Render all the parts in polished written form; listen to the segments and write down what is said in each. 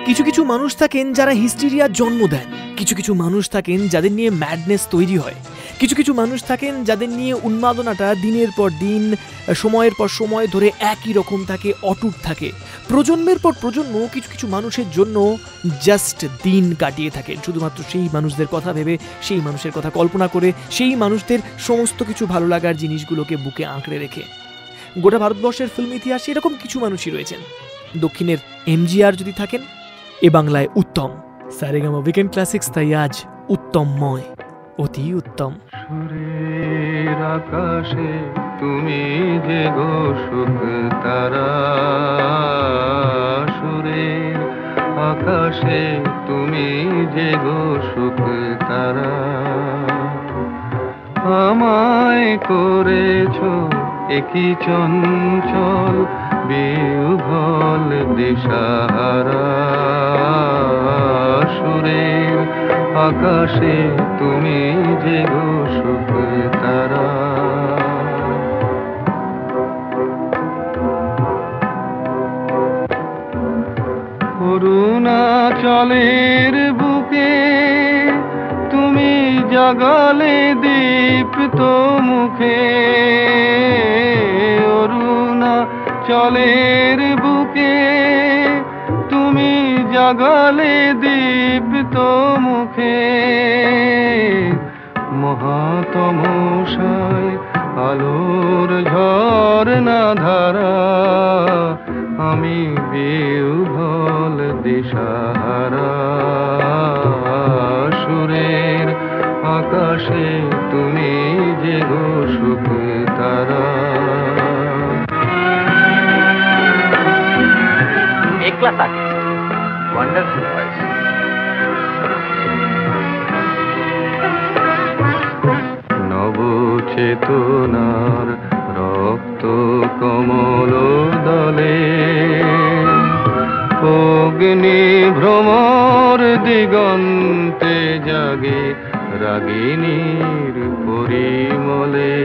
কিছু কিছু মানুষ থাকেন যারা হিস্টেরিয়ার জন্ম দেন, কিছু কিছু মানুষ থাকেন যাদের নিয়ে ম্যাডনেস তৈরি হয়, কিছু কিছু মানুষ থাকেন যাদের নিয়ে উন্মাদনাটা দিনের পর দিন সময়ের পর সময় ধরে একই রকম থাকে, অটুট থাকে। প্রজন্মের পর প্রজন্ম কিছু কিছু মানুষের জন্য জাস্ট দিন কাটিয়ে থাকেন শুধুমাত্র সেই মানুষদের কথা ভেবে, সেই মানুষের কথা কল্পনা করে, সেই মানুষদের সমস্ত কিছু ভালো লাগার জিনিসগুলোকে বুকে আঁকড়ে রেখে। গোটা ভারতবর্ষের ফিল্ম ইতিহাসে এরকম কিছু মানুষই রয়েছেন। দক্ষিণের এমজিআর যদি থাকেন, এ বাংলায় উত্তম। সারেগামা উইকেন্ড ক্লাসিক্স তাই আজ উত্তমময়, অতি উত্তম। সুরের আকাশে তুমি যে গো সুখ তারা, সুরের আকাশে তুমি যে গো সুখ তারা, আমায় করেছ একই চঞ্চল বিহ্বল দিশাহারা, সুরের আকাশে তুমি যে গো সুখ তারা। অরুণাচলের বুকে তুমি জাগালে দীপ্ত মুখে, অরুণাচলের বুকে তুমি জাগালে দীপ্ত মুখে, মহাতমশায় আলোর ঝরনা ধারা, আমি বিহ্বল দিশাহারা, সুরের আকাশে তুমি যে গো সুখ তারা। একলা থাকে ওয়ান্ডারফুল ভয়েস। নবচেতনার রক্ত কমল দলে, অগ্নি ভ্রমর দিগন্তে জাগে রাগিনীর পরিমলে,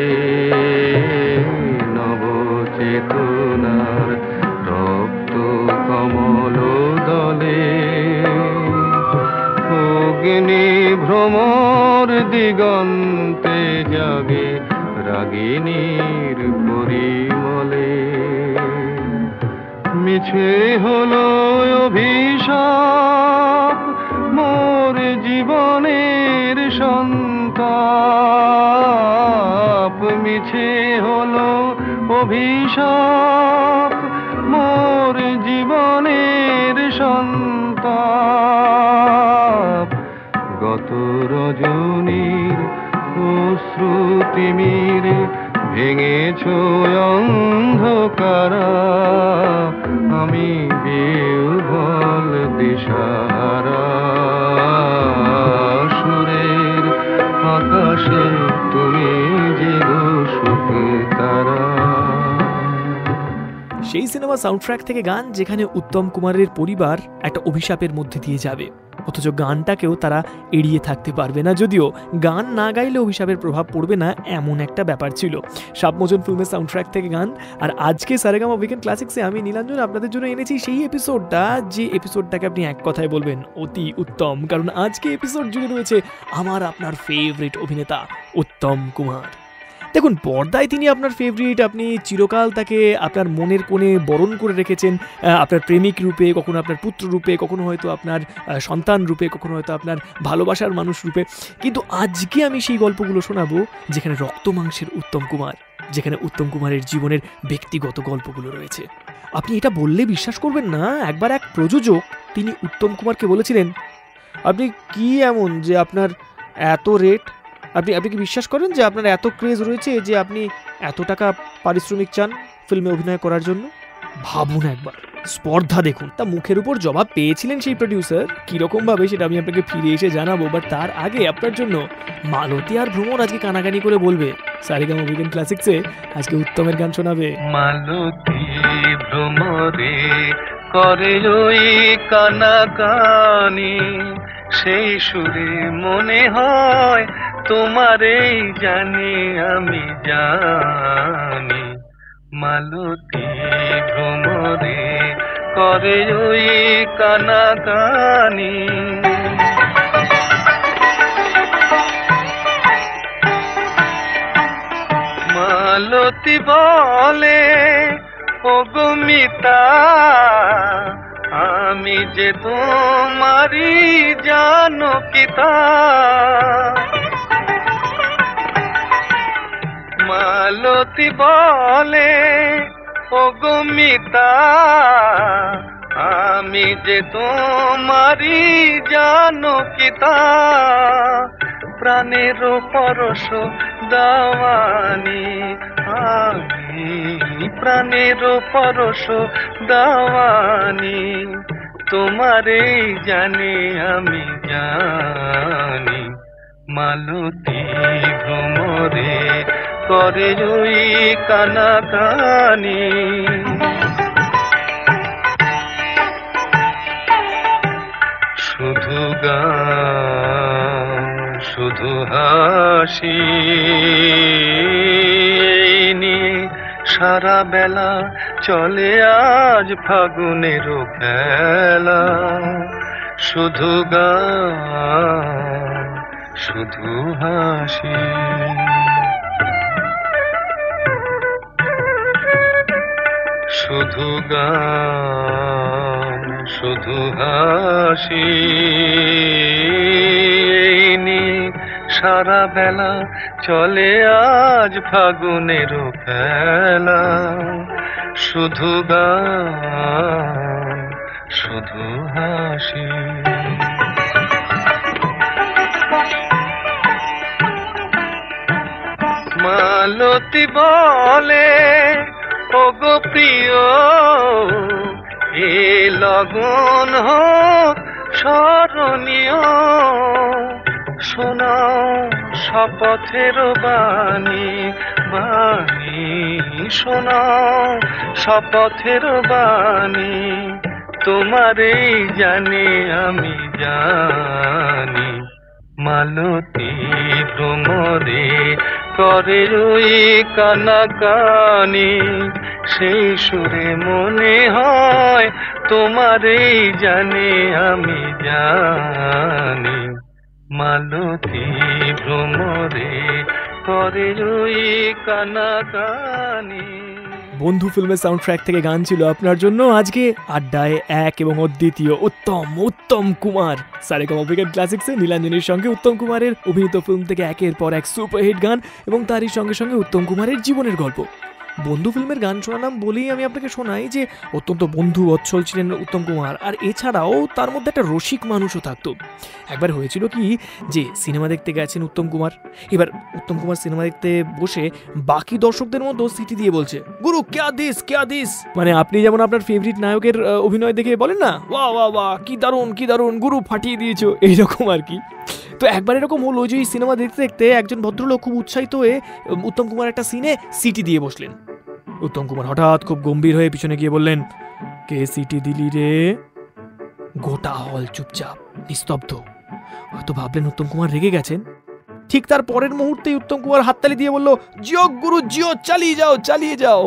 নবচেতনার রক্ত কমল দলে, অগ্নি ভ্রমর দিগন্তে জাগে রাগিনীর পরিমলে, মিছে হলো অভিশাপ মোর জীবনের সন্তাপ, মিছে হলো অভিশাপ মোর জীবনের সন্তাপ, গত রজনীর অশ্রুতিমিরে ভেঙেছ অন্ধকারা, আমি বিহ্বল দিশাহারা, সুরের আকাশে তুমি যে গো সুখ তারা। সেই সিনেমা সাউন্ডট্র্যাক থেকে গান যেখানে উত্তম কুমারের পরিবার একটা অভিশাপের মধ্যে দিয়ে যাবে, অথচ গানটাকেও তারা এড়িয়ে থাকতে পারবে না। যদিও গান না গাইলে অভিশাপের প্রভাব পড়বে না, এমন একটা ব্যাপার ছিল। সাবমোজন ফিল্মের সাউন্ডট্র্যাক থেকে গান। আর আজকে সারেগামা উইকেন্ড ক্লাসিক্সে আমি নীলাঞ্জন আপনাদের জন্য এনেছি সেই এপিসোডটা, যে এপিসোডটাকে আপনি এক কথায় বলবেন অতি উত্তম। কারণ আজকে এপিসোড জুড়ে রয়েছে আমার আপনার ফেভারিট অভিনেতা উত্তম কুমার। দেখুন, পর্দায় তিনি আপনার ফেভারিট, আপনি চিরকাল তাকে আপনার মনের কোণে বরণ করে রেখেছেন, আপনার প্রেমিক রূপে, কখনো আপনার পুত্র রূপে, কখনো হয়তো আপনার সন্তান রূপে, কখনো হয়তো আপনার ভালোবাসার মানুষ রূপে। কিন্তু আজকে আমি সেই গল্পগুলো শোনাবো যেখানে রক্ত মাংসের উত্তম কুমার, যেখানে উত্তম কুমারের জীবনের ব্যক্তিগত গল্পগুলো রয়েছে। আপনি এটা বললে বিশ্বাস করবেন না, একবার এক প্রযোজক তিনি উত্তম কুমারকে বলেছিলেন, আপনি কি এমন যে আপনার এত রেট, আপনি কি বিশ্বাস করেন যে আপনার এত ক্রেজ রয়েছে যে আপনি এত টাকা পারিশ্রমিক চান ফিল্মে অভিনয় করার জন্য? ভাবুন একবার, স্পর্ধা দেখুন। তা মুখের উপর জবাব পেয়েছিলেন সেই প্রডিউসার, কিরকম ভাবে সেটা আমি আপনাকে ফিরে এসে জানাবো। বাট তার আগে আপনার জন্য মালতী আর ভ্রমর আজকে কানাকানি করে বলবে সারেগামা উইকেন্ড ক্লাসিক্সে আজকে উত্তমের গান শোনাবে। মালতী ভ্রমরে করে ওই কানাকানি, সেই সুরে মনে হয় তোমারেই জানি আমি জানি। মালতী ভ্রমরে করে ওই কানাকানি। মালতী বলে ওগো মিতা, আমি যে তোমারই জানকিতা। মালতী বলে ওগো মিতা, আমি যে তোমারই জানকিতা। প্রাণের পরশ দাওয়ানি, আমি প্রাণের পরশ দাওয়ানি। তোমারে জানি আমি জানি, মালতী ভ্রমরে করে ওই কানাকানি। শুধু গান শুধু হাসি নিয়ে সারা বেলা চলে আজ ফাগুনের খেলা। শুধু গান শুধু হাসি। শুধু গান শুধু হাসি নিয়ে সারা বেলা চলে আজ ফাগুনের খেলা। শুধু গান শুধু হাসি। মালতী বলে ওগো প্রিয়, এ লগন হোক স্মরণীয়। শোনাও শপথের বাণী বাণী, শোনাও শপথের বাণী। তোমারেই জানি আমি জানি, মালতী ভ্রমরে করে ওই কানাকানি। সেই সুরে মনে হয় তোমারেই জানি আমি জানি, মালতী ভ্রমরে করে ওই কানাকানি। বন্ধু ফিল্মের সাউন্ড ট্র্যাক থেকে গান ছিল আপনার জন্য আজকে আড্ডায় এক এবং অদ্বিতীয় উত্তম কুমার। সারেগামা উইকেন্ড ক্লাসিক্সে নীলাঞ্জনের সঙ্গে উত্তম কুমারের অভিনীত ফিল্ম থেকে একের পর এক সুপারহিট গান এবং তারই সঙ্গে সঙ্গে উত্তম কুমারের জীবনের গল্প। বন্ধু ফিল্মের গান শোনালাম বলেই আমি আপনাকে শোনাই যে অত্যন্ত বন্ধু বৎসল ছিলেন উত্তম কুমার, আর এছাড়াও তার মধ্যে একটা রসিক মানুষও থাকতো। একবার হয়েছিল কি যে সিনেমা দেখতে গেছেন উত্তম কুমার, এবার উত্তম কুমার সিনেমা দেখতে বসে বাকি দর্শকদের মতো সিটি দিয়ে বলছে, গুরু ক্যা দিস। মানে আপনি যেমন আপনার ফেভারিট নায়কের অভিনয় দেখে বলেন না, ওয়া ওয়া ওয়া কি দারুণ গুরু ফাটিয়ে দিয়েছো, এইরকম আর কি। তো একবার এরকম হলো যে সিনেমা দেখতে দেখতে একজন ভদ্রলোক খুব উৎসাহিত হয়ে উত্তম কুমার একটা সিনে সিটি দিয়ে বসলেন। উত্তম কুমার হঠাৎ খুব গম্ভীর হয়ে পিছনে গিয়ে বললেন, কে সিটি দিলি রে? গোটা হল চুপচাপ নিস্তব্ধ। হয়তো ভাবলেন উত্তম কুমার রেগে গেছেন। ঠিক তার পরের মুহূর্তেই উত্তম কুমার হাততালি দিয়ে বলল, জিও গুরু জিও, চালিয়ে যাও।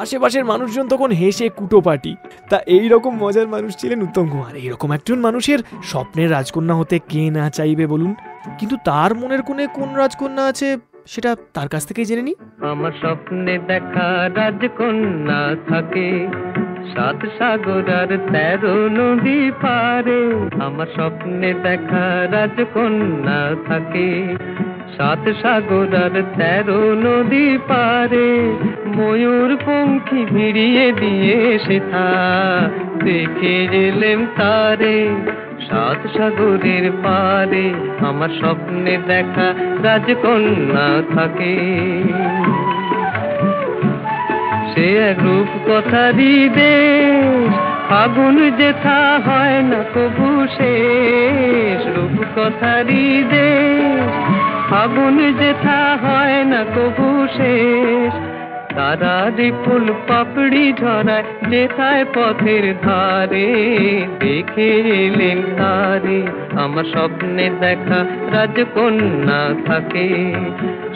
আশেপাশের মানুষজন তখন হেসে কুটোপাটি। তা এইরকম মজার মানুষ ছিলেন উত্তম কুমার। এইরকম একজন মানুষের স্বপ্নের রাজকন্যা হতে কে না চাইবে বলুন? কিন্তু তার মনের কোণে কোন রাজকন্যা আছে সেটা তার কাছ থেকেই জেনে নি। আমার স্বপ্নে দেখা রাজকন্যা থাকে 7 সাগর আর 13 নদী পারে। আমার স্বপ্নে দেখা রাজকন্যা থাকে 7 সাগর আর 13 নদী পারে। ময়ূর পঙ্খী ভিড়িয়ে দিয়ে সেথা দেখে গেলেম তারে 7 সাগরের পারে। আমার স্বপ্নে দেখা রাজকন্যা থাকে। সে এক রূপ কথারই দেশ, ফাগুন যেথা হয় না কবু শেষ। রূপ কথারই দেশ, ফাগুন যেথা হয় না কবু শেষ। তারারি ফুল পাপড়ি ঝরায় যেথায় পথের ধারে, দেখে এলেন তারে আমার স্বপ্নে দেখা রাজকন্যা থাকে।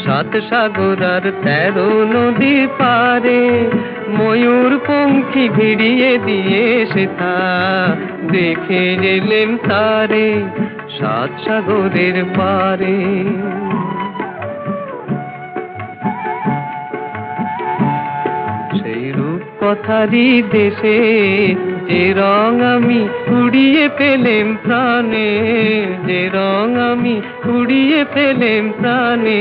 7 সাগর আর 13 নদী পারে, ময়ূর পঙ্খী ভিড়িয়ে দিয়ে সেথা, দেখে এলেন তারে 7 সাগরের পারে। সেই রূপকথারই দেশে যে রং আমি কুড়িয়ে পেলেম প্রাণে, যে রং আমি কুড়িয়ে পেলেম প্রাণে,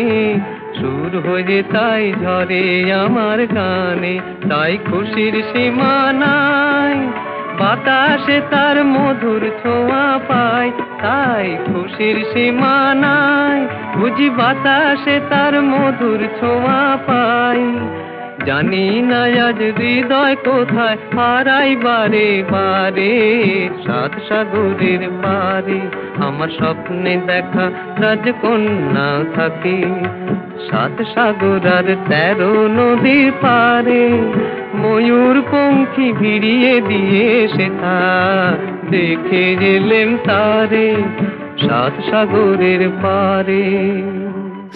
সুর হয়ে তাই ঝরে আমার গানে, তাই খুশির সীমা নাই, বাতাসে তার মধুর ছোঁয়া পাই, তাই খুশির সীমা নাই, বুঝি বাতাসে তার মধুর ছোঁয়া পাই। জানি না আজ হৃদয় কোথায় হারাই বারে বারে, 7 সাগরের পারে আমার স্বপ্নে দেখা রাজকন্যা থাকে। 7 সাগর আর 13 নদীর পারে, ময়ূর পঙ্খী ভিড়িয়ে দিয়ে সেথা, দেখে এলেম তারে 7 সাগরের পারে।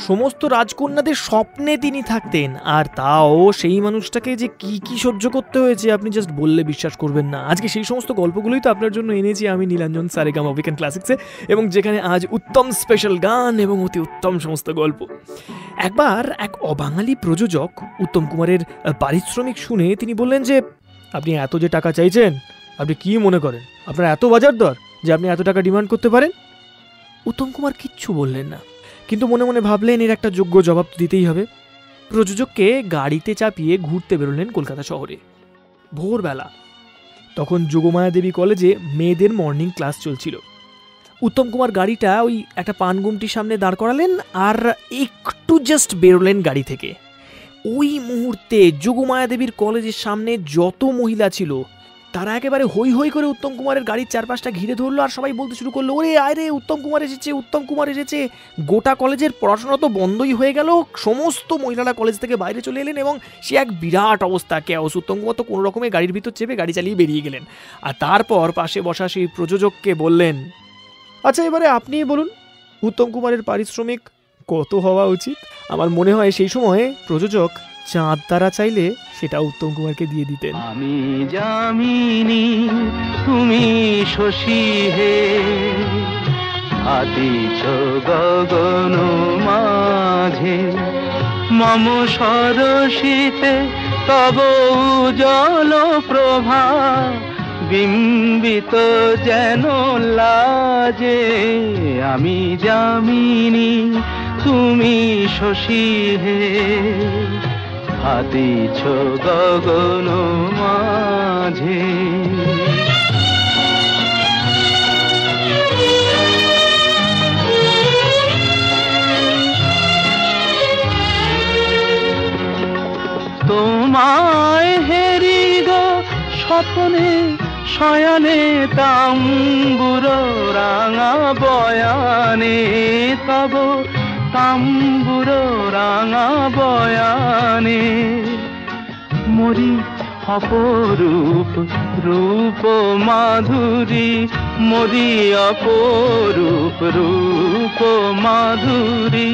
সমস্ত রাজকন্যাদের স্বপ্নে তিনি থাকতেন, আর তাও সেই মানুষটাকে যে কি কি সহ্য করতে হয়েছে আপনি জাস্ট বললে বিশ্বাস করবেন না। আজকে সেই সমস্ত গল্পগুলোই তো আপনার জন্য এনেছি আমি নীলাঞ্জন সারেগামা উইকেন্ড ক্লাসিক্সে, এবং যেখানে আজ উত্তম স্পেশাল গান এবং অতি উত্তম সমস্ত গল্প। একবার এক অবাঙালি প্রযোজক উত্তম কুমারের পারিশ্রমিক শুনে তিনি বললেন যে, আপনি এত যে টাকা চাইছেন, আপনি কি মনে করেন আপনার এত বাজার দর যে আপনি এত টাকা ডিমান্ড করতে পারেন? উত্তম কুমার কিচ্ছু বললেন না, কিন্তু মনে মনে ভাবলেন এর একটা যোগ্য জবাব তো দিতেই হবে। প্রযোজককে গাড়িতে চাপিয়ে ঘুরতে বেরোলেন কলকাতা শহরে। ভোরবেলা, তখন যোগমায়া দেবী কলেজে মেয়েদের মর্নিং ক্লাস চলছিল। উত্তম কুমার গাড়িটা ওই একটা পানগুমটির সামনে দাঁড় করালেন আর একটু জাস্ট বেরোলেন গাড়ি থেকে। ওই মুহূর্তে যোগমায়া দেবীর কলেজের সামনে যত মহিলা ছিল তারা একেবারে হই হই করে উত্তম কুমারের গাড়ির চারপাশটা ঘিরে ধরলো, আর সবাই বলতে শুরু করলো, ওরে আয় রে, উত্তম কুমার এসেছে, উত্তম কুমার এসেছে। গোটা কলেজের পড়াশোনা তো বন্ধই হয়ে গেল, সমস্ত মহিলারা কলেজ থেকে বাইরে চলে এলেন এবং সে এক বিরাট অবস্থা, কেওস। উত্তম কুমার তো কোনো রকমে গাড়ির ভিতর চেপে গাড়ি চালিয়ে বেরিয়ে গেলেন। আর তারপর পাশে বসা সেই প্রযোজককে বললেন, আচ্ছা এবারে আপনিই বলুন উত্তম কুমারের পারিশ্রমিক কত হওয়া উচিত? আমার মনে হয় সেই সময়ে প্রযোজক চাঁদ তারা চাইলে সেটা উত্তম কুমারকে দিয়ে দিতেন। আমি যামিনী তুমি শশী হে, আদিছ গগন মাঝে, মম সরসিতে তব উজ্জ্বল প্রভা, বিম্বিত যেন লাজে। আমি যামিনী তুমি শশী হে, আদিছ গগন মাঝে। তোমায় হেরি গো স্বপ্নে শয়নে, তাম্বুর রাঙা বয়ানে, তব তাম্বুর রাঙা বয়ানে, মরি অপরূপ রূপ মাধুরী, মরি অপরূপ রূপ মাধুরী,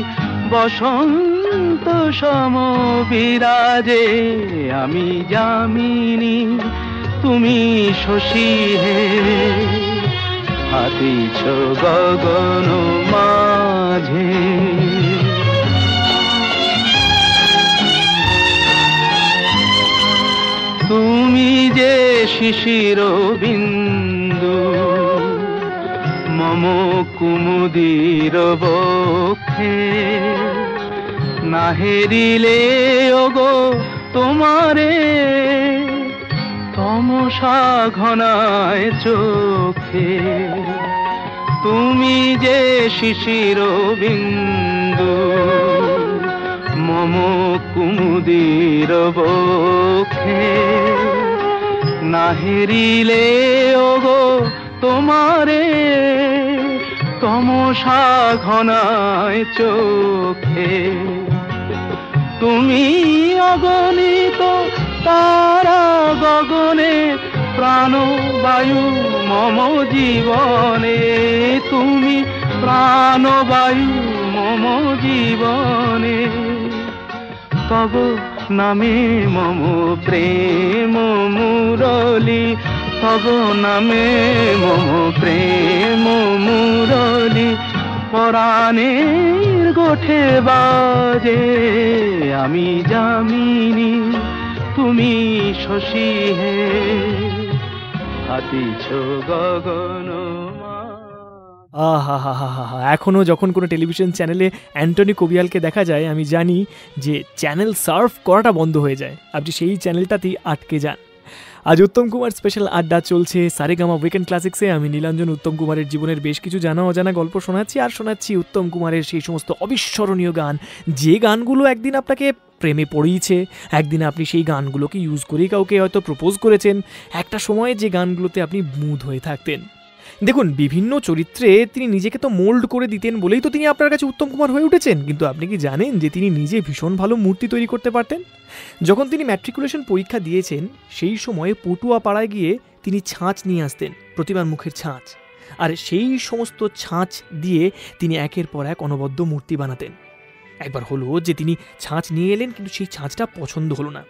বসন্ত সম বিরাজে। আমি যামিনী তুমি শশী হে, আদিছ গগন মাঝে। তুমি যে শিশির বিন্দু মম কুমুদির বক্ষে, না হেরিলে ওগো তোমারে তমসা ঘনায় চোখে। তুমি যে শিশির বিন্দু মম কুমুদির বক্ষে, না হেরিলে ওগো তোমারে তমসা ঘনায় চোখে। তুমি অগণিত তারা গগনে, প্রাণবায়ু মম জীবনে, তুমি প্রাণবায়ু মম জীবনে। তব নামে মম প্রেম মুরলী, তব নামে মম প্রেম মুরলী, পরাণের গোঠে বাজে। আমি যামিনী তুমি শশী হে, হাতিছ গগন। আহা হা হা হা হা, এখনও যখন কোনো টেলিভিশন চ্যানেলে অ্যান্টনি কবিয়ালকে দেখা যায়, আমি জানি যে চ্যানেল সার্ভ করাটা বন্ধ হয়ে যায়, আপনি সেই চ্যানেলটাতেই আটকে যান। আজ উত্তম কুমার স্পেশাল আড্ডা চলছে সারেগামা উইকেন্ড ক্লাসিক্সে। আমি নীলাঞ্জন উত্তম কুমারের জীবনের বেশ কিছু জানা অজানা গল্প শোনাচ্ছি, আর শোনাচ্ছি উত্তম কুমারের সেই সমস্ত অবিস্মরণীয় গান, যে গানগুলো একদিন আপনাকে প্রেমে পড়িয়েছে, একদিন আপনি সেই গানগুলোকে ইউজ করেই কাউকে হয়তো প্রপোজ করেছেন, একটা সময়ে যে গানগুলোতে আপনি মুগ্ধ হয়ে থাকতেন। দেখুন, বিভিন্ন চরিত্রে তিনি নিজেকে তো মোল্ড করে দিতেন বলেই তো তিনি আপনার কাছে উত্তম কুমার হয়ে উঠেছেন, কিন্তু আপনি কি জানেন যে তিনি নিজে ভীষণ ভালো মূর্তি তৈরি করতে পারতেন? যখন তিনি ম্যাট্রিকুলেশন পরীক্ষা দিয়েছেন, সেই সময়ে পটুয়া পাড়ায় গিয়ে তিনি ছাঁচ নিয়ে আসতেন, প্রতিমার মুখের ছাঁচ, আর সেই সমস্ত ছাঁচ দিয়ে তিনি একের পর এক অনবদ্য মূর্তি বানাতেন। একবার হলো যে তিনি ছাঁচ নিয়ে এলেন, কিন্তু সেই ছাঁচটা পছন্দ হলো না।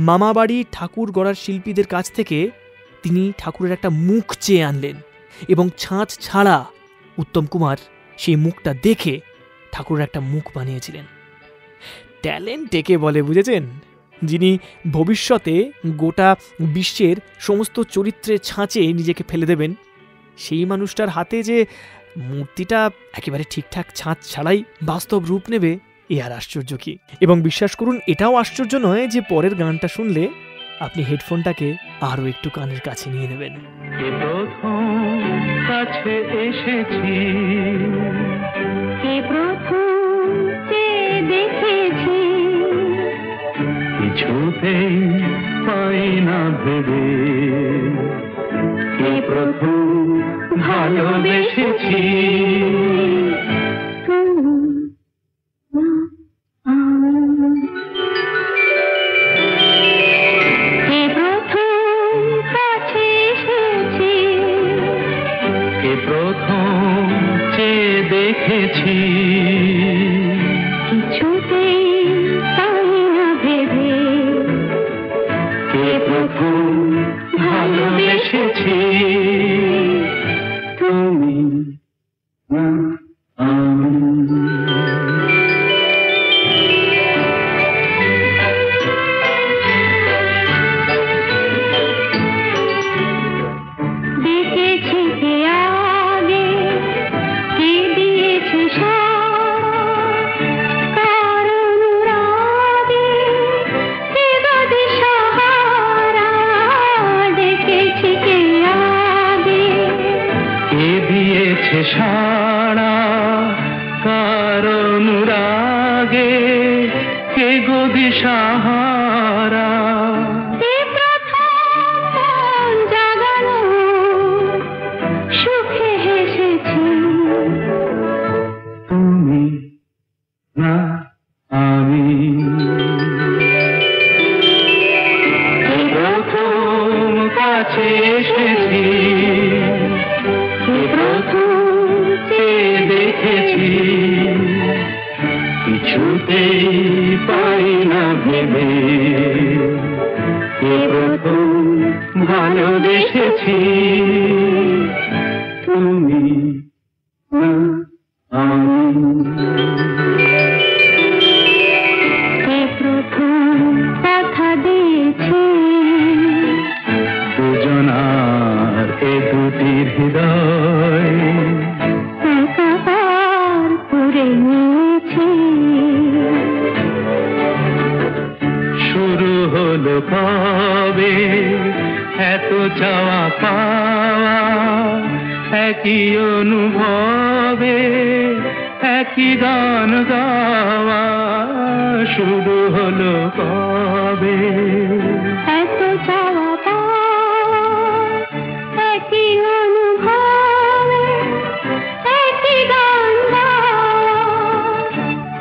মামাবাড়ি ঠাকুর গড়ার শিল্পীদের কাছ থেকে তিনি ঠাকুরের একটা মুখ চেয়ে আনলেন, এবং ছাঁচ ছাড়া উত্তম কুমার সেই মুখটা দেখে ঠাকুরের একটা মুখ বানিয়েছিলেন। ট্যালেন্ট একে বলে, বুঝেছেন? যিনি ভবিষ্যতে গোটা বিশ্বের সমস্ত চরিত্রের ছাঁচে নিজেকে ফেলে দেবেন, সেই মানুষটার হাতে যে মূর্তিটা একেবারে ঠিকঠাক ছাঁচ ছাড়াই বাস্তব রূপ নেবে, এ আর আশ্চর্য কি! এবং বিশ্বাস করুন, এটাও আশ্চর্য নয় যে পরের গানটা শুনলে আপনি হেডফোনটাকে আরও একটু কানের কাছে নিয়ে নেবেন। কাছে এসেছি, কে প্রথম দেখেছি, কিছুতেই পাই না ভেবে, কে প্রথম ভালোবেসেছি। প্রথম চেয়ে দেখেছি, কিছুতেই পাই না ভেবে, কে প্রথম ভালোবেসেছি। তুমি না আমি। দেখেছি কে আগে, কে দিয়েছে কার অনুরাগে, কে বাদে সাহারা। দেখেছি কে আগে, কে দিয়েছে সাড়া, কার অনুরাগে, কে গো দিশাহারা। কে প্রথম জাগানো সুখে হেসেছি, তুমি না আমি। প্রথম কাছে এসেছি, প্রথম চেয়ে দেখেছি, কিছুতেই পাই না ভেবে, কে প্রথম ভালোবেসেছি। তুমি না আমি। কে প্রথম কথা দিয়েছি, দুজনার এ দুটি হৃদয় একাকার করে নিয়েছি। শুরু হলো কবে এত চাওয়া পাওয়া, একই অনুভবে একই গান গাওয়া। শুরু হলো কবে এত চাওয়া পাওয়া, একই অনুভবে একই গান গাওয়া।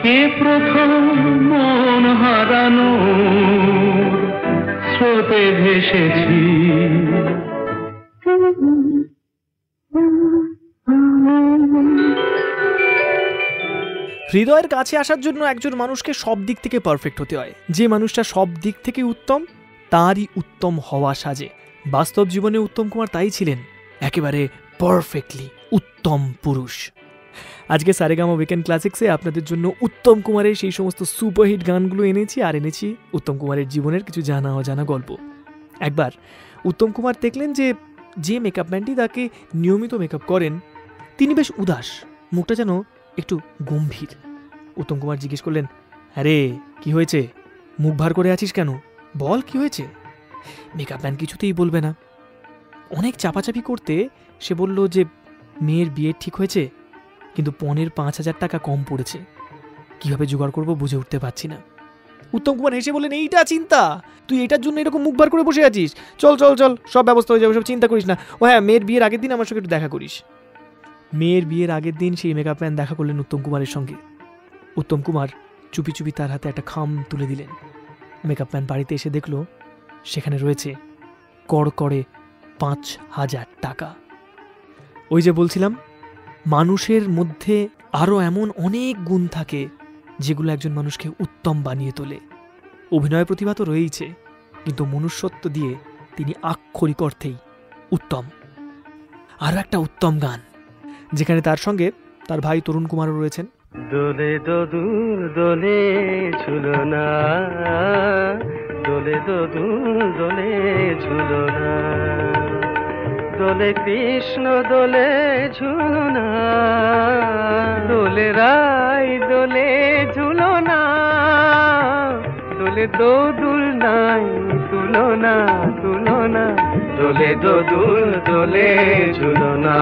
কে প্রথম মন স্রোতে ভেসেছি। হৃদয়ের কাছে আসার জন্য একজন মানুষকে সব দিক থেকে পারফেক্ট হতে হয়। যে মানুষটা সব দিক থেকে উত্তম, তারই উত্তম হওয়া সাজে। বাস্তব জীবনে উত্তম কুমার তাই ছিলেন, একেবারে পারফেক্টলি উত্তম পুরুষ। আজকে সারেগামা উইকেন্ড ক্লাসিক্সে আপনাদের জন্য উত্তম কুমারের সেই সমস্ত সুপারহিট গানগুলো এনেছি, আর এনেছি উত্তম কুমারের জীবনের কিছু জানা অজানা গল্প। একবার উত্তম কুমার দেখলেন যে মেকআপ ম্যানটি তাকে নিয়মিত মেকআপ করেন তিনি বেশ উদাস, মুখটা যেন একটু গম্ভীর। উত্তম কুমার জিজ্ঞেস করলেন, আরে কি হয়েছে, মুখ ভার করে আছিস কেন, বল কি হয়েছে? মেকআপ ম্যান কিছুতেই বলবে না। অনেক চাপাচাপি করতে সে বলল যে মেয়ের বিয়ে ঠিক হয়েছে, কিন্তু পনের 5,000 টাকা কম পড়েছে, কিভাবে জোগাড় করবো বুঝে উঠতে পারছি না। উত্তম কুমার হেসে বললেন, এইটা চিন্তা, তুই এটার জন্য এরকম মুখ ভার করে বসে আছিস? চল চল চল, সব ব্যবস্থা হয়ে যাবে, সব চিন্তা করিস না। ও হ্যাঁ, মেয়ের বিয়ের আগের দিন আমার সঙ্গে একটু দেখা করিস। মেয়ের বিয়ের আগের দিন সেই মেকআপ ম্যান দেখা করলেন উত্তম কুমারের সঙ্গে। উত্তম কুমার চুপি চুপি তার হাতে একটা খাম তুলে দিলেন। মেকআপ ম্যান বাড়িতে এসে দেখল সেখানে রয়েছে কড়কড়ে 5,000 টাকা। ওই যে বলছিলাম, মানুষের মধ্যে আরও এমন অনেক গুণ থাকে যেগুলো একজন মানুষকে উত্তম বানিয়ে তোলে। অভিনয় প্রতিভা তো রয়েইছে, কিন্তু মনুষ্যত্ব দিয়ে তিনি আক্ষরিক অর্থেই উত্তম। আরও একটা উত্তম গান, যেখানে তার সঙ্গে তার ভাই তরুণ কুমারও রয়েছেন। দোলে দোদুল দোলে ঝুলনা, দোলে দোদুল দোলে ঝুলনা, দোলে কৃষ্ণ দোলে ঝুলনা, দোলে রাই দোলে ঝুলনা, দোলে দোদুল নাই তুলনা তুলনা, দোলে দোদুল দোলে ঝুলনা,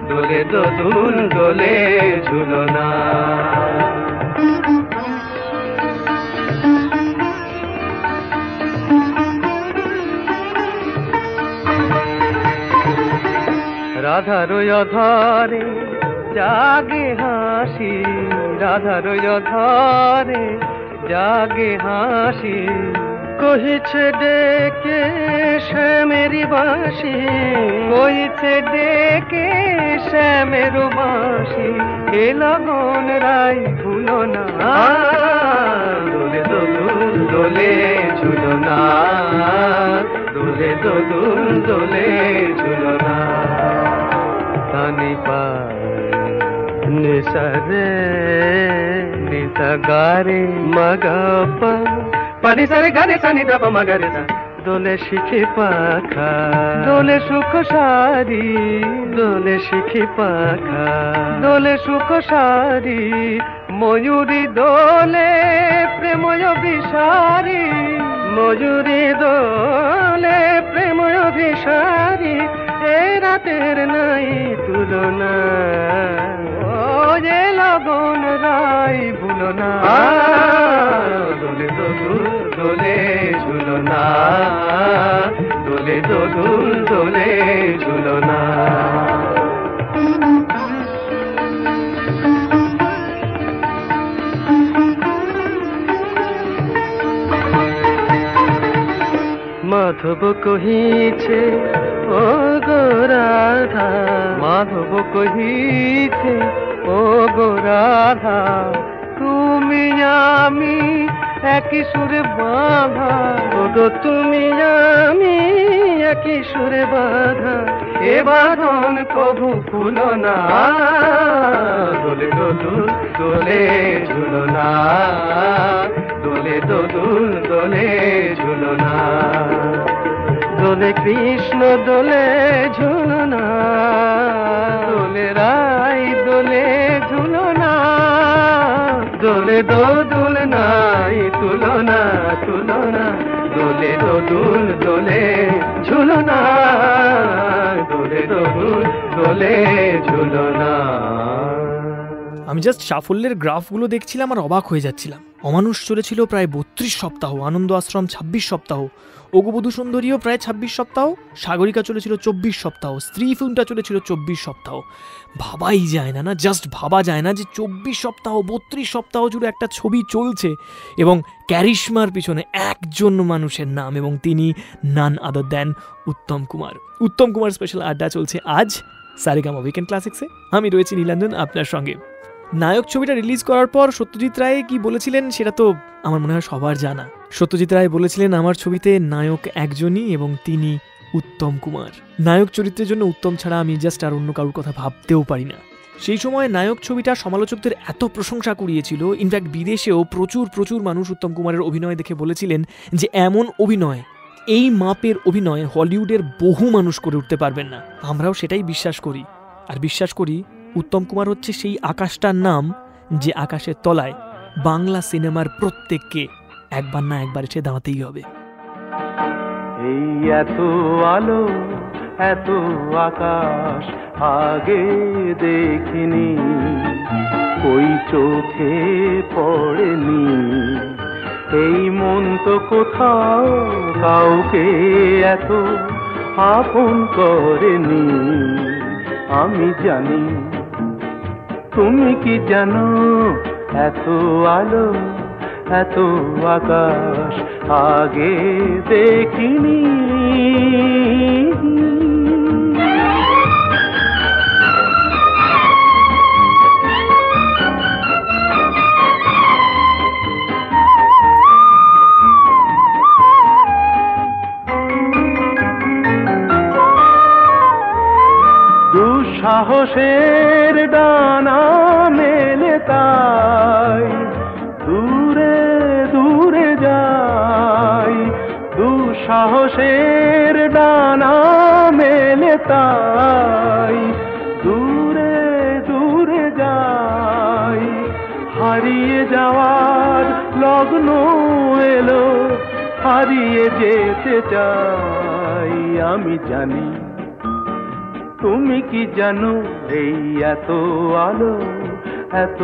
দোলে দোদুল দোলে ঝুলনা। রাধার অধরে জাগে হাসি, রাধার অধরে জাগে হাসি, কহিছে ডেকে শ্যামেরি বাঁশি, কহিছে ডেকে শ্যামের বাঁশি, এ লগন রাই ভুলো না, দোলে দোদুল দোলে ঝুলনা, দোলে দোদুল দোলে ঝুলনা। তানি পা নিসরে নিসগারে মগপা, পানি সারে গানে সানি দাপ মগরে সা, দোলে শিখি পাখা, দোলে সুখ সারি, দোলে শিখি পাখা, দোলে সুখ সারি, ময়ূরী দোলে প্রেময় বিসারি, ময়ূরী দোলে প্রেময় বিসারি, এ রাতের নাই তুলনা, ও যে লগন রাই ভুলো না, দোলে দোদুল দোলে ঝুলনা, দোলে দোদুল দোলে ঝুলনা। মাধব কহিছে ও গো রাধা, মাধব কহিছে ও গো রাধা, তুমি আমি একই সুরে বাঁধা, ও গো তুমি আমি একই সুরে বাঁধা, এ বাঁধন কভু খুলো না, দোলে দোদুল দোলে ঝুলনা, দোলে দোদুল দোলে ঝুলনা, দোলে কৃষ্ণ দোলে ঝুলনা, দোলে রাই দোলে ঝুলনা, দোলে দোদুল নাই তুলনা তুলনা, দোলে দোদুল দোলে ঝুলনা, দোলে দোদুল দোলে ঝুলনা। আমি জাস্ট সাফল্যের গ্রাফগুলো দেখছিলাম আর অবাক হয়ে যাচ্ছিলাম। অমানুষ চলেছিল প্রায় 32 সপ্তাহ, আনন্দ আশ্রম 26 সপ্তাহ, অগুবধূ সুন্দরীও প্রায় 26 সপ্তাহ, সাগরিকা চলেছিল 24 সপ্তাহ, স্ত্রী ফিল্মটা চলেছিল 24 সপ্তাহ। ভাবাই যায় না, জাস্ট ভাবা যায় না যে 24 সপ্তাহ 32 সপ্তাহ জুড়ে একটা ছবি চলছে এবং ক্যারিশমার পিছনে একজন মানুষের নাম, এবং তিনি নান other than Uttam Kumar. Uttam Kumar special আড্ডা চলছে আজ সারেগামা উইকেন্ড ক্লাসিক্সে। আমি রয়েছি নীলাঞ্জন আপনার সঙ্গে। নায়ক ছবিটা রিলিজ করার পর সত্যজিৎ রায় কি বলেছিলেন সেটা তো আমার মনে হয় সবার জানা। সত্যজিৎ রায় বলেছিলেন, আমার ছবিতে নায়ক একজনই এবং তিনি উত্তম কুমার। নায়ক চরিত্রের জন্য উত্তম ছাড়া আমি জাস্ট আর অন্য কারোর কথা ভাবতেও পারি না। সেই সময় নায়ক ছবিটা সমালোচকদের এত প্রশংসা কুড়িয়েছিল, ইনফ্যাক্ট বিদেশেও প্রচুর মানুষ উত্তম কুমারের অভিনয় দেখে বলেছিলেন যে এমন অভিনয়, এই মাপের অভিনয় হলিউডের বহু মানুষ করে উঠতে পারবেন না। আমরাও সেটাই বিশ্বাস করি, আর বিশ্বাস করি উত্তম কুমার হচ্ছে সেই আকাশটার নাম যে আকাশের তলায় বাংলা সিনেমার প্রত্যেককে একবার না একবার এসে দাঁড়াতেই হবে। এই এত আলো এত আকাশ আগে দেখিনি, ওই চোখে পড়েনি, এই মন তো কোথাও কাউকে এত আপন করেনি। আমি জানি, তুমি কি জানো, এত আলো এত আকাশ আগে দেখিনি। দুঃসাহসের ডানা মেলে তাই দূরে দূরে যাই, দুঃসাহসের ডানা মেলে তাই দূরে দূরে যাই। হারিয়ে যাওয়ার লগ্ন এলো, হারিয়ে যেতে চাই। আমি জানি, তুমি কি জানো, এই এত আলো এত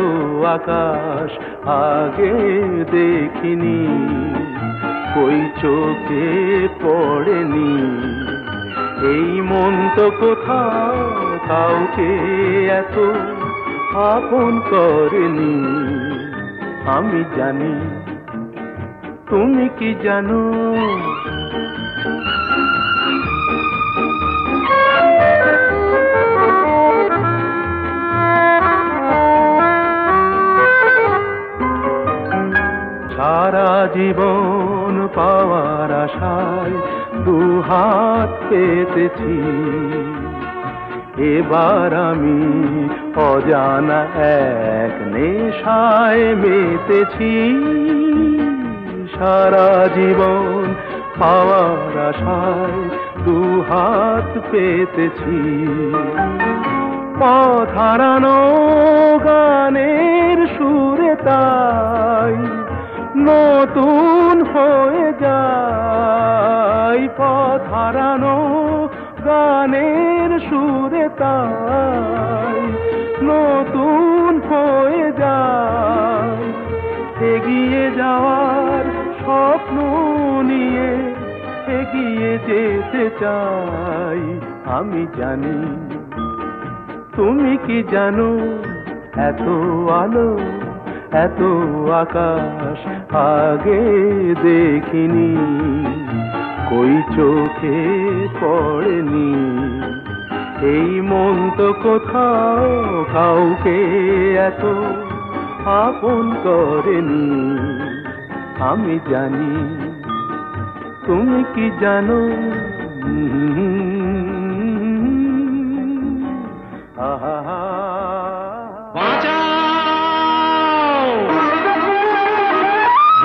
আকাশ আগে দেখিনি, ওই চোখে পড়েনি, এই মন তো কোথাও কাউকে এত আপন করেনি। আমি জানি, তুমি কি জানো। সারা জীবন পাওয়ার আশায় দুহাত পেতেছি, এবার আমি অজানা এক নেশায় মেতেছি। সারা জীবন পাওয়ার আশায় দুহাত পেতেছি, পথ হারানো গানের সুরে তাই নতুন হয়ে যায়। পথ হারানো গানের সুরে তাই নতুন হয়ে যায়। এগিয়ে যাওয়ার স্বপ্ন নিয়ে এগিয়ে যেতে চাই। আমি জানি, তুমি কি জানো, এত আলো এত আকাশ আগে দেখিনি, কই চোখে পড়েনি, এই মন তো কোথাও কাউকে এত আপন করেনি। আমি জানি, তুমি কি জানো। আহা,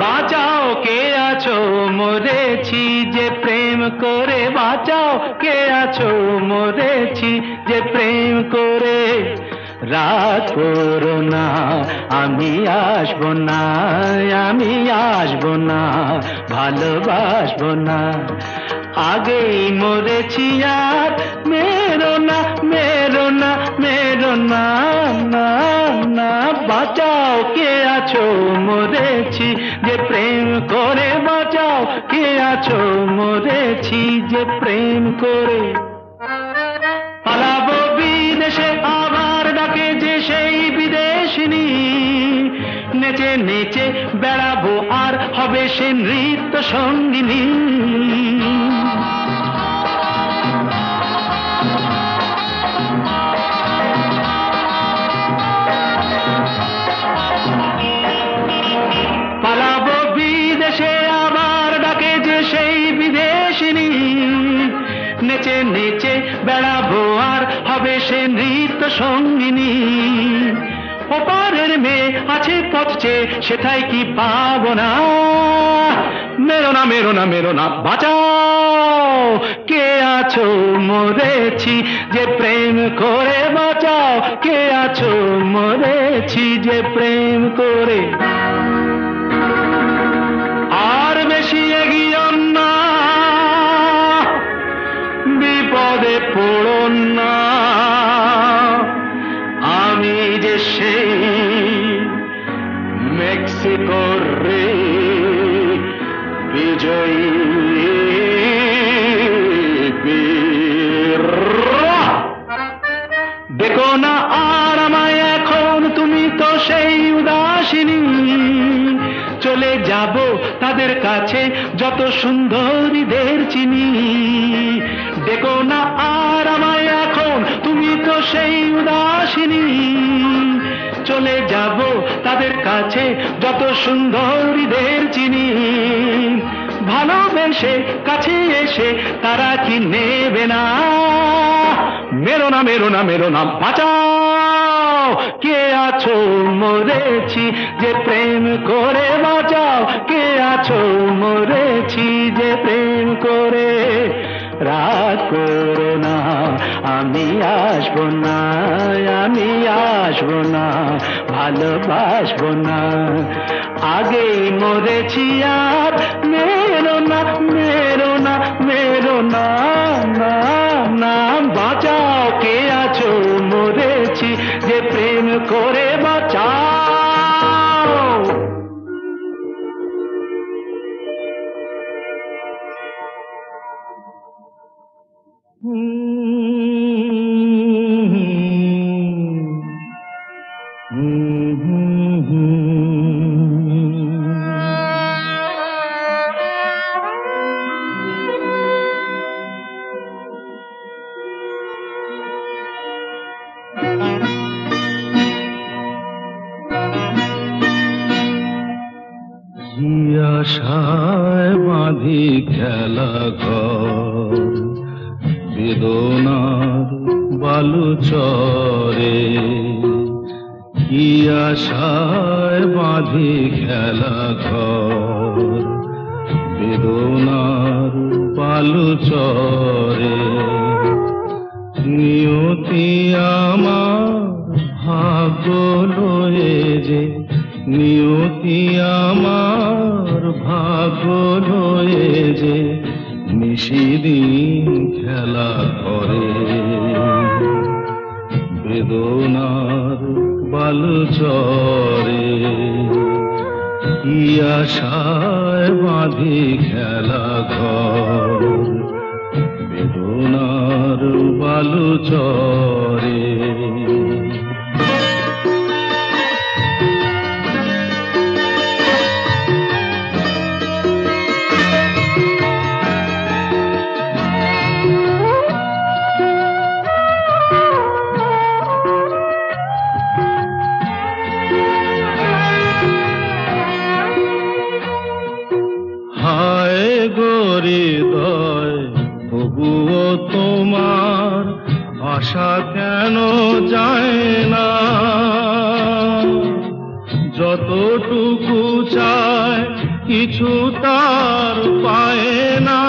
বাঁচাও কে আছো, মরেছি যে প্রেম করে, বাঁচাও কে আছো, মরেছি যে প্রেম করে। রাত করো না, আমি আসবো না, আমি আসবো না, ভালোবাসবো না, আগেই মরেছি আর মেরো না, মেরো না, মেরো না, না না বাঁচাও কে আছো মরেছি যে প্রেম করে বাঁচাও কে আছো মরেছি যে প্রেম করে পালাবো বিদেশে আবার ডাকে যে সেই বিদেশিনী নেচে নেচে বেড়াবো আর হবে সে নৃত্য সঙ্গিনী পালাবো বিদেশে আবার ডাকে যে সেই বিদেশিনী নেচে নেচে বেড়াবো আর হবে সে নৃত্য সঙ্গিনী ওপারের মেয়ে আছে পথছে সেটাই কি পাবো না মেরো না মেরো না মেরো না বাঁচাও কে আছো মরেছি যে প্রেম করে বাঁচাও কে আছো মরেছি যে প্রেম করে আর বেশি এগিয়ে না বিপদে পড়ো না আমি যে সেই মেক্সিকোর রে বিজয়ী বীর দেখো না আর আমায় এখন তুমি তো সেই উদাসিনী চলে যাব তাদের কাছে যত সুন্দরীদের চিনি দেখো না আর আমায় এখন তুমি তো সেই উদাসিনী চলে যাব তাদের কাছে যত সুন্দরীদের চিনি ভালোবেসে কাছে এসে তারা কি নেবে না মেরো না মেরো না মেরো না বাঁচাও কে আছো মরেছি যে প্রেম করে বাঁচাও কে আছো মরেছি যে প্রেম করে রাগ করো না আমি আসবো না আমি আসবো না ভালোবাসবো না আগেই মরেছি আর মেরো না মেরো না মেরো না না না বাঁচাও কে আছো মরেছি যে প্রেম করে বাঁচাও আশায় বাঁধি খেলা ঘর বেদনার বালু চরে কি আশায় বাঁধি খেলা ঘর বেদনার বালু চরে নিয়তি আমার ভাগ্য লয়ে যে নিয়তি আমার ভাগ্য লয়ে যে নিশিদিন খেলা করে বেদনার বালু চরে কি আশায় বাঁধি খেলা ঘর বেদনার বালু চরে তবুও তোমার আশা কেন যায় না যতটুকু চায় কিছু তার পায় না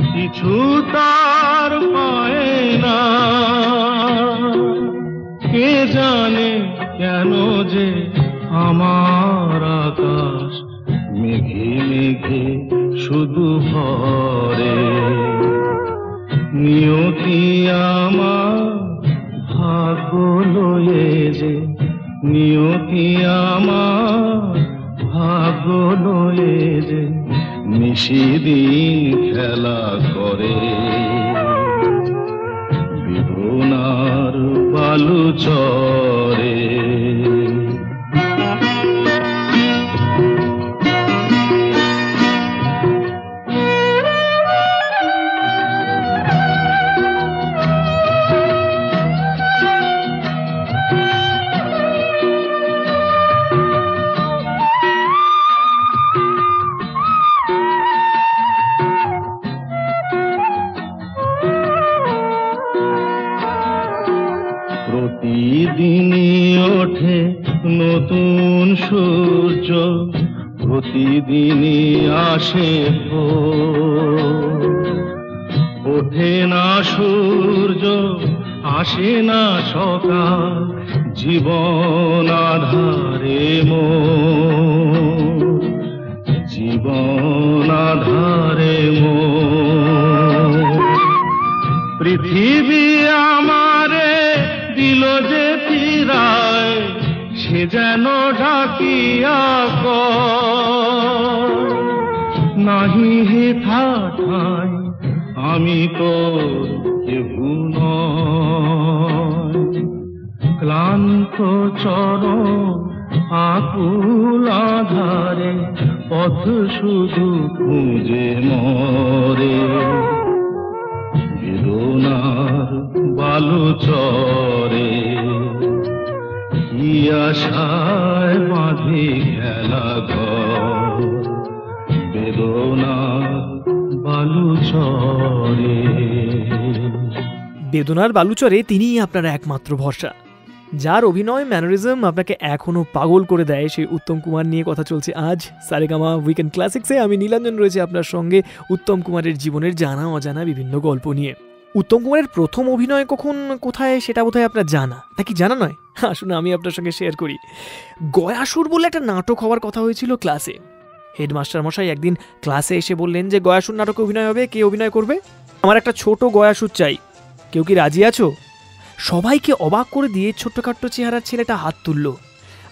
কিছু তার পায় না কে জানে কেন যে আমার আকাশ মেঘে মেঘে শুধু ভরে নিয়তি আমার ভাগ্য লয়ে যে নিয়তি আমার ভাগ্য লয়ে যে নিশিদিন খেলা করে, বেদনার বালু চরে। প্রতিদিনই ওঠে নতুন সূর্য, প্রতিদিনই আসে ভোর। ওঠে না সূর্য, আসে না সকাল, জীবন আধারে মোর, জীবন আধারে মোর। পৃথিবী আমারে দিল যে ফিরায়, সে যেন ডাকিয়া কয়, নাহি হে ঠাঠাই আমি তোর কেহু নয়। ক্লান্ত চরণ আকুল আধারে পথ শুধু খুঁজে মরে, বেদনার বালু চরে। কি আশায় বাঁধি খেলা ঘর, বেদনার বালু চরে। বেদনার বালুচরে তিনিই আপনার একমাত্র ভরসা, যার অভিনয় ম্যানারিজম আপনাকে এখনো পাগল করে দেয়। সেই উত্তম কুমার নিয়ে কথা চলছে আজ সারেগামা উইকেন্ড ক্লাসিক্সে। আমি নীলাঞ্জন রয়েছে আপনার সঙ্গে উত্তম কুমারের জীবনের জানা অজানা বিভিন্ন গল্প নিয়ে। উত্তম কুমারের প্রথম অভিনয় কখন কোথায় সেটা বোধহয় আপনার জানা, নাকি জানা নয়? আসুন আমি আপনার সঙ্গে শেয়ার করি। গয়াসুর বলে একটা নাটক হওয়ার কথা হয়েছিল ক্লাসে। হেডমাস্টার মশাই একদিন ক্লাসে এসে বললেন যে গয়াসুর নাটকে অভিনয় হবে, কে অভিনয় করবে? আমার একটা ছোট গয়াসুর চাই, কেউ কি রাজি আছো? সবাইকে অবাক করে দিয়ে ছোট্টখাট্ট চেহারার ছেলেটা হাত তুলল।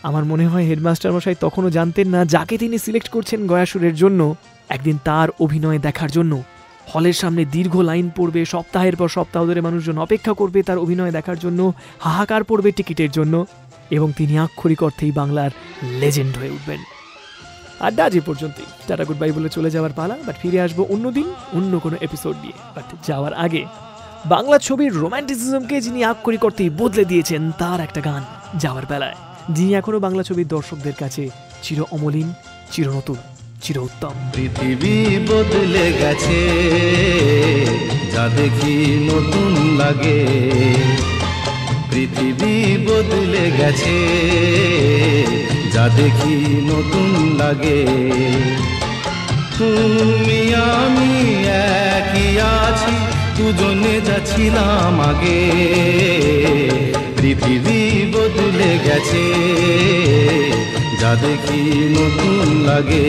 আমার মনে হয় হেডমাস্টার মশাই তখনও জানতেন না যাকে তিনি সিলেক্ট করছেন গয়াসুরের জন্য, একদিন তার অভিনয় দেখার জন্য হলের সামনে দীর্ঘ লাইন পড়বে, সপ্তাহের পর সপ্তাহ ধরে মানুষজন অপেক্ষা করবে তার অভিনয় দেখার জন্য, হাহাকার পড়বে টিকিটের জন্য, এবং তিনি আক্ষরিক অর্থেই বাংলার লেজেন্ড হয়ে উঠবেন। আড্ডা আজ পর্যন্তই। টাটা গুড বাই বলে চলে যাওয়ার পালা, বাট ফিরে আসবো অন্যদিন অন্য কোনো এপিসোড নিয়ে। বাট যাওয়ার আগে বাংলা ছবির রোম্যান্টিসিজমকে যিনি আক্ষরিক অর্থেই বদলে দিয়েছেন তার একটা গান যাওয়ার বেলায়, যিনি এখনো বাংলা ছবির দর্শকদের কাছে চির অমলিন, চির নতুন, চির উত্তম। পৃথিবী বদলে গেছে, যা দেখি নতুন লাগে। পৃথিবী বদলে গেছে, যা দেখি নতুন লাগে। তুমি আমি একই আছি, দুজনে যাচ্ছিলাম আগে। পৃথিবী বদলে গেছে, যা দেখি নতুন লাগে।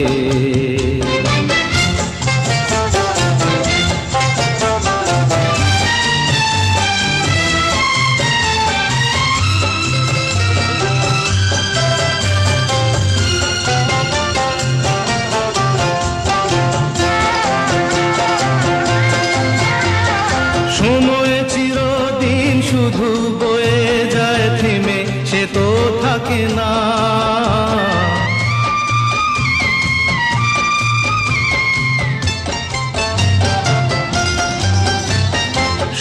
সময় চিরদিন শুধু বয়ে যায় থেমে, সে তো থাকে না।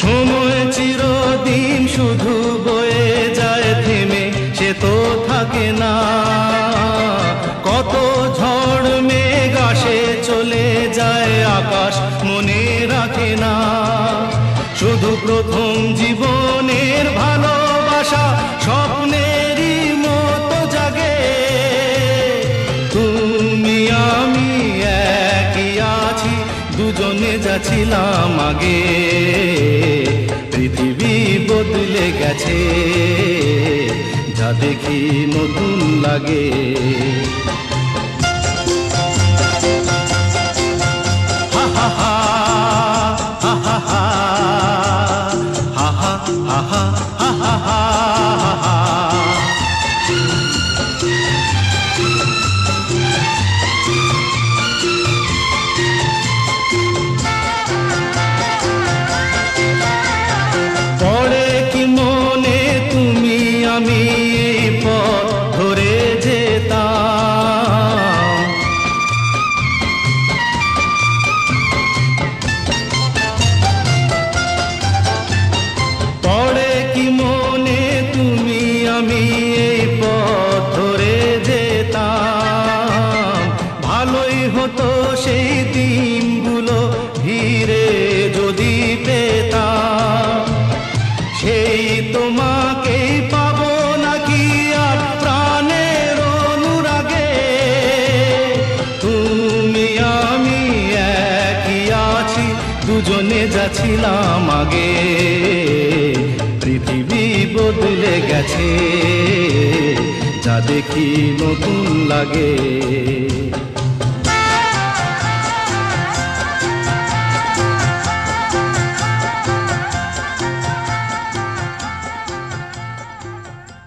সময় চিরদিন শুধু বয়ে যায় থেমে, সে তো থাকে না। কত ঝড় মেঘ আসে চলে যায়, আকাশ মনে রাখে না। শুধু প্রথম জীবনের ভালোবাসা স্বপ্নেরই মতো জাগে। তুমি আমি একই আছি, দুজনে যাচ্ছিলাম আগে। পৃথিবী বদলে গেছে, যা দেখি নতুন লাগে। হা হা হা হা হা হা হা হা হা হা হা হা হা। আমি এই পথ ধরে যেতাম। পড়ে কি মনে তুমি আমি এই পথ ধরে যেতাম, ভালোই হতো সেই দিনগুলো ধীরে যদি পেতাম। সেই তোমাকেই পাবো নাকি আর প্রাণের অনুরাগে, তুমি আমি একই আছি দুজনে যাচ্ছিলাম আগে। পৃথিবী বদলে গেছে যা দেখি নতুন লাগে।